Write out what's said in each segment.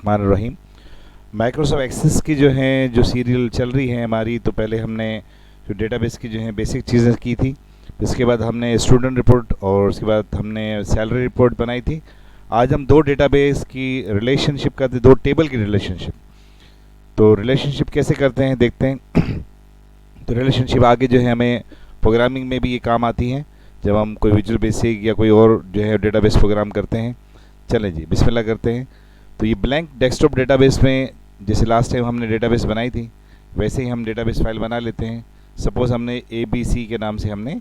बिस्मिल्लाहिर्रहमानिर्रहीम। Microsoft access की जो है सीरियल चल रही है हमारी, तो पहले हमने जो डेटाबेस की जो है बेसिक चीज़ें की थी, इसके बाद हमने स्टूडेंट रिपोर्ट और उसके बाद हमने सैलरी रिपोर्ट बनाई थी। आज हम दो डेटाबेस की रिलेशनशिप करते, दो टेबल की रिलेशनशिप। तो रिलेशनशिप कैसे करते हैं देखते हैं। तो रिलेशनशिप आगे जो है हमें प्रोग्रामिंग में भी ये काम आती है, जब हम कोई विजुअल बेसिक या कोई और जो है डेटाबेस प्रोग्राम करते हैं। चलें जी, बिस्मिल्लाह करते हैं। तो ये ब्लैंक डेस्कटॉप डेटाबेस में जैसे लास्ट टाइम हमने डेटाबेस बनाई थी, वैसे ही हम डेटाबेस फाइल बना लेते हैं। सपोज़ हमने ABC के नाम से हमने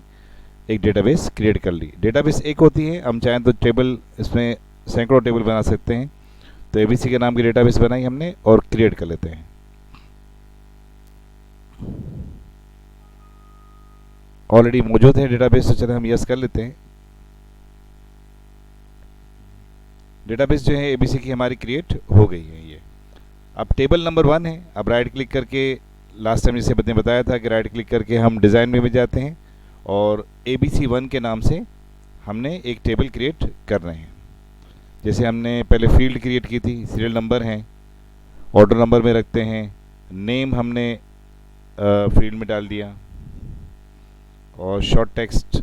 एक डेटाबेस क्रिएट कर ली। डेटाबेस एक होती है, हम चाहें तो टेबल इसमें सैकड़ों टेबल बना सकते हैं। तो ABC के नाम की डेटाबेस बनाई हमने और क्रिएट कर लेते हैं। ऑलरेडी मौजूद है डेटाबेस, तो चले हम यस कर लेते हैं। डेटाबेस जो है ABC की हमारी क्रिएट हो गई है। ये अब टेबल नंबर 1 है। अब राइट क्लिक करके, लास्ट टाइम जैसे मैंने बताया था कि राइट क्लिक करके हम डिज़ाइन में भी जाते हैं और ABC1 के नाम से हमने एक टेबल क्रिएट कर रहे हैं। जैसे हमने पहले फील्ड क्रिएट की थी, सीरियल नंबर हैं, ऑर्डर नंबर में रखते हैं, नेम हमने फील्ड में डाल दिया और शॉर्ट टेक्स्ट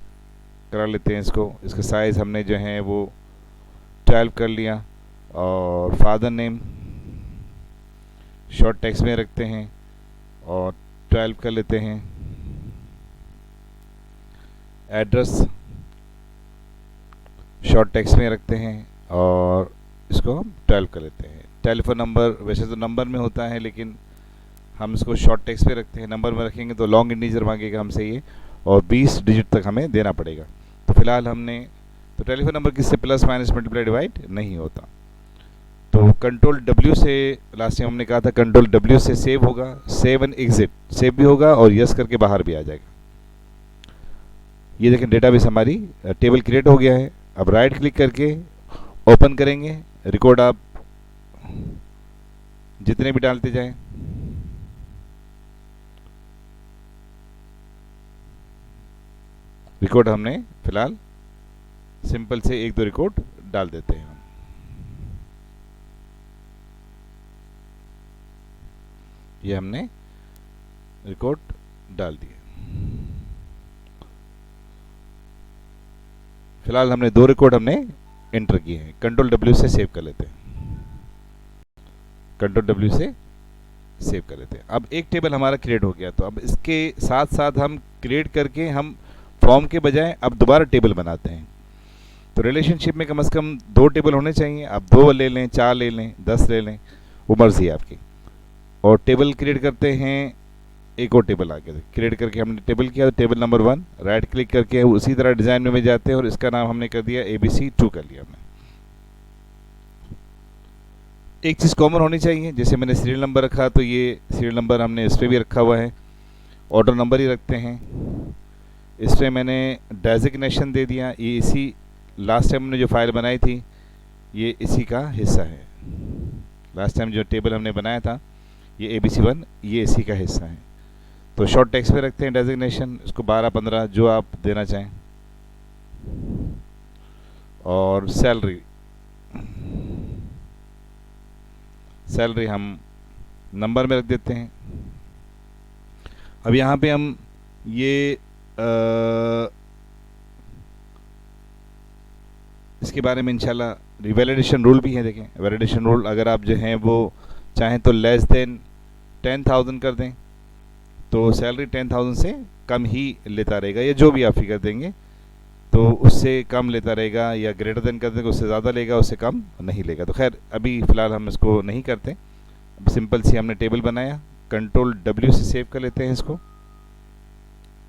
करा लेते हैं इसको। इसका साइज़ हमने जो है वो 12 कर लिया और फादर नेम शॉर्ट टेक्स्ट में रखते हैं और 12 कर लेते हैं। एड्रेस शॉर्ट टेक्स्ट में रखते हैं और इसको हम 12 कर लेते हैं। टेलीफोन नंबर वैसे तो नंबर में होता है, लेकिन हम इसको शॉर्ट टेक्स्ट में रखते हैं। नंबर में रखेंगे तो लॉन्ग इंटीजर मांगेगा हमसे ये, और 20 डिजिट तक हमें देना पड़ेगा। तो फिलहाल हमने, तो टेलीफोन नंबर किससे प्लस माइनस मल्टीप्लाई डिवाइड नहीं होता। तो Ctrl+W से, लास्ट टाइम हमने कहा था Ctrl+W से सेव होगा, सेव एंड एग्जिट, सेव भी होगा और यस करके बाहर भी आ जाएगा। ये देखें डेटाबेस हमारी टेबल क्रिएट हो गया है। अब राइट क्लिक करके ओपन करेंगे। रिकॉर्ड आप जितने भी डालते जाएं, रिकॉर्ड हमने फिलहाल सिंपल से 1-2 रिकॉर्ड डाल देते हैं हम। ये हमने रिकॉर्ड डाल दिए। फिलहाल हमने 2 रिकॉर्ड हमने एंटर किए हैं। Ctrl+W से सेव कर लेते हैं। Ctrl+W से सेव कर लेते हैं। अब एक टेबल हमारा क्रिएट हो गया। तो अब इसके साथ साथ हम क्रिएट करके हम फॉर्म के बजाय अब दोबारा टेबल बनाते हैं। तो रिलेशनशिप में कम से कम 2 टेबल होने चाहिए। आप 2 ले लें, 4 ले लें, 10 ले लें, वो मर्जी है आपकी। और टेबल क्रिएट करते हैं। एक और टेबल आ गया, क्रिएट करके हमने टेबल किया, तो टेबल नंबर 1 राइट क्लिक करके उसी तरह डिज़ाइन में जाते हैं और इसका नाम हमने कर दिया ABC2 कर लिया हमने। एक चीज़ कॉमन होनी चाहिए, जैसे मैंने सीरियल नंबर रखा तो ये सीरियल नंबर हमने इस पर भी रखा हुआ है, ऑर्डर नंबर ही रखते हैं। इस पर मैंने डेजिग्नेशन दे दिया। ये इसी लास्ट टाइम हमने जो फाइल बनाई थी ये इसी का हिस्सा है। लास्ट टाइम जो टेबल हमने बनाया था ये ABC1, ये इसी का हिस्सा है। तो शॉर्ट टेक्स्ट पे रखते हैं डेजिग्नेशन, इसको 12-15 जो आप देना चाहें। और सैलरी हम नंबर में रख देते हैं। अब यहाँ पे हम ये इसके बारे में इंशाल्लाह वैलिडेशन रूल भी है। देखें वैलिडेशन रूल, अगर आप जो हैं वो चाहें तो लेस देन 10,000 कर दें तो सैलरी 10,000 से कम ही लेता रहेगा, या जो भी आप फिगर देंगे तो उससे कम लेता रहेगा, या ग्रेटर देन कर देंगे उससे ज़्यादा लेगा, उससे कम नहीं लेगा। तो खैर अभी फ़िलहाल हम इसको नहीं करते। सिंपल सी हमने टेबल बनाया, Ctrl+W से सेव कर लेते हैं इसको।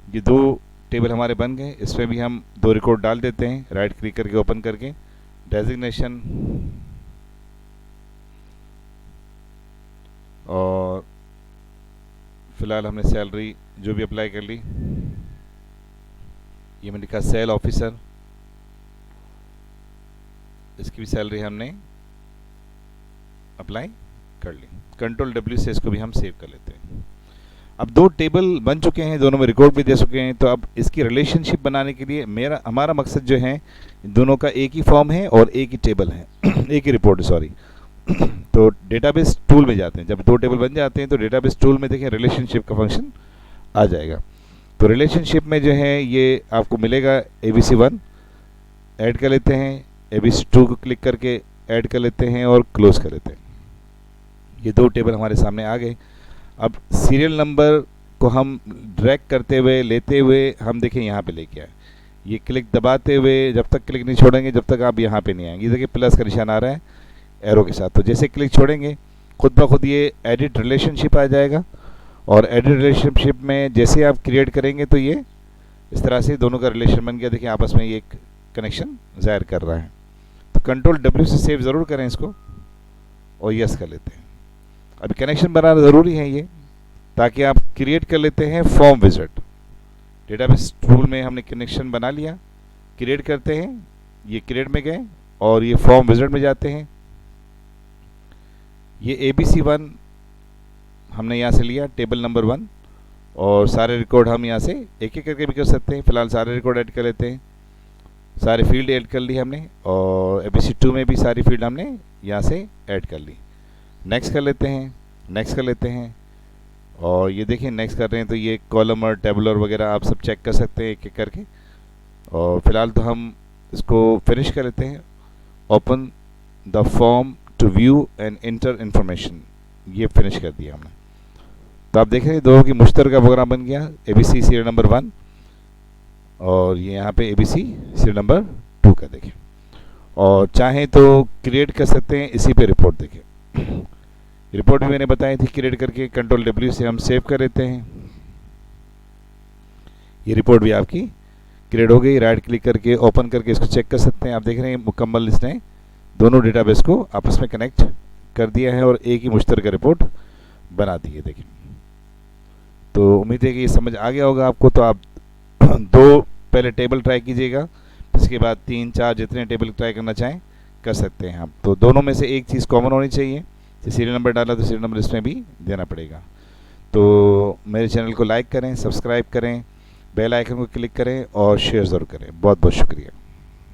ये 2 टेबल हमारे बन गए। इसमें भी हम 2 रिकॉर्ड डाल देते हैं। राइट क्लिक करके ओपन करके डेजिग्नेशन और फिलहाल हमने सैलरी जो भी अप्लाई कर ली, ये मैंने लिखा सेल ऑफिसर, इसकी भी सैलरी हमने अप्लाई कर ली। Ctrl+W से इसको भी हम सेव कर लेते हैं। अब 2 टेबल बन चुके हैं, दोनों में रिकॉर्ड भी दे चुके हैं। तो अब इसकी रिलेशनशिप बनाने के लिए हमारा मकसद जो है, दोनों का एक ही फॉर्म है और एक ही टेबल है एक ही रिपोर्ट, सॉरी, तो डेटाबेस टूल में जाते हैं, जब दो टेबल बन जाते हैं तो डेटाबेस टूल में देखिए रिलेशनशिप का फंक्शन आ जाएगा। तो रिलेशनशिप में जो है ये आपको मिलेगा ABC1 ऐड कर लेते हैं, ABC2 को क्लिक करके ऐड कर लेते हैं और क्लोज कर लेते हैं। ये दो टेबल हमारे सामने आ गए। अब सीरियल नंबर को हम ड्रैग करते हुए लेते हुए हम देखें यहाँ पे लेके आए, ये क्लिक दबाते हुए जब तक क्लिक नहीं छोड़ेंगे जब तक आप यहाँ पे नहीं आएंगे। देखिए प्लस का निशान आ रहा है एरो के साथ, तो जैसे क्लिक छोड़ेंगे खुद ब खुद ये एडिट रिलेशनशिप आ जाएगा। और एडिट रिलेशनशिप में जैसे आप क्रिएट करेंगे तो ये इस तरह से दोनों का रिलेशन बन गया। देखिए आपस में ये एक कनेक्शन ज़ाहिर कर रहा है। तो Ctrl+W से सेव ज़रूर करें इसको और यस कर लेते हैं। अभी कनेक्शन बनाना ज़रूरी है ये, ताकि आप क्रिएट कर लेते हैं फॉर्म विज़ार्ड। डेटाबेस टूल में हमने कनेक्शन बना लिया, क्रिएट करते हैं, ये क्रिएट में गए और ये फॉर्म विज़ार्ड में जाते हैं। ये ABC1 हमने यहाँ से लिया, टेबल नंबर 1, और सारे रिकॉर्ड हम यहाँ से एक एक करके भी कर सकते हैं। फिलहाल सारे रिकॉर्ड ऐड कर लेते हैं, सारे फील्ड ऐड कर ली हमने, और ABC2 में भी सारी फील्ड हमने यहाँ से ऐड कर ली। नेक्स्ट कर लेते हैं, नेक्स्ट कर लेते हैं, और ये देखिए नेक्स्ट कर रहे हैं तो ये कॉलम और टेबुलर वगैरह आप सब चेक कर सकते हैं एक एक करके। और फिलहाल तो हम इसको फिनिश कर लेते हैं। Open the form to view and enter information, ये फिनिश कर दिया हमने। तो आप देख रहे हैं दोनों की मुश्तरका प्रोग्राम बन गया, ABC सीरियल नंबर 1 और ये यहाँ पे ABC सीरियल नंबर 2 का देखें। और चाहें तो क्रिएट कर सकते हैं इसी पे रिपोर्ट। देखें रिपोर्ट भी मैंने बताई थी, क्रिएट करके Ctrl+W से हम सेव कर लेते हैं। ये रिपोर्ट भी आपकी क्रिएट हो गई। राइट क्लिक करके ओपन करके इसको चेक कर सकते हैं। आप देख रहे हैं मुकम्मल इसने दोनों डेटाबेस को आपस में कनेक्ट कर दिया है और एक ही मुश्तरका रिपोर्ट बना दी है। देखिए तो उम्मीद है कि ये समझ आ गया होगा आपको। तो आप दो पहले टेबल ट्राई कीजिएगा, इसके बाद 3, 4 जितने टेबल ट्राई करना चाहें कर सकते हैं आप। तो दोनों में से एक चीज़ कॉमन होनी चाहिए, सीरियल नंबर डाला तो सीरियल नंबर इसमें भी देना पड़ेगा। तो मेरे चैनल को लाइक करें, सब्सक्राइब करें, बेल आइकन को क्लिक करें और शेयर ज़रूर करें। बहुत बहुत शुक्रिया।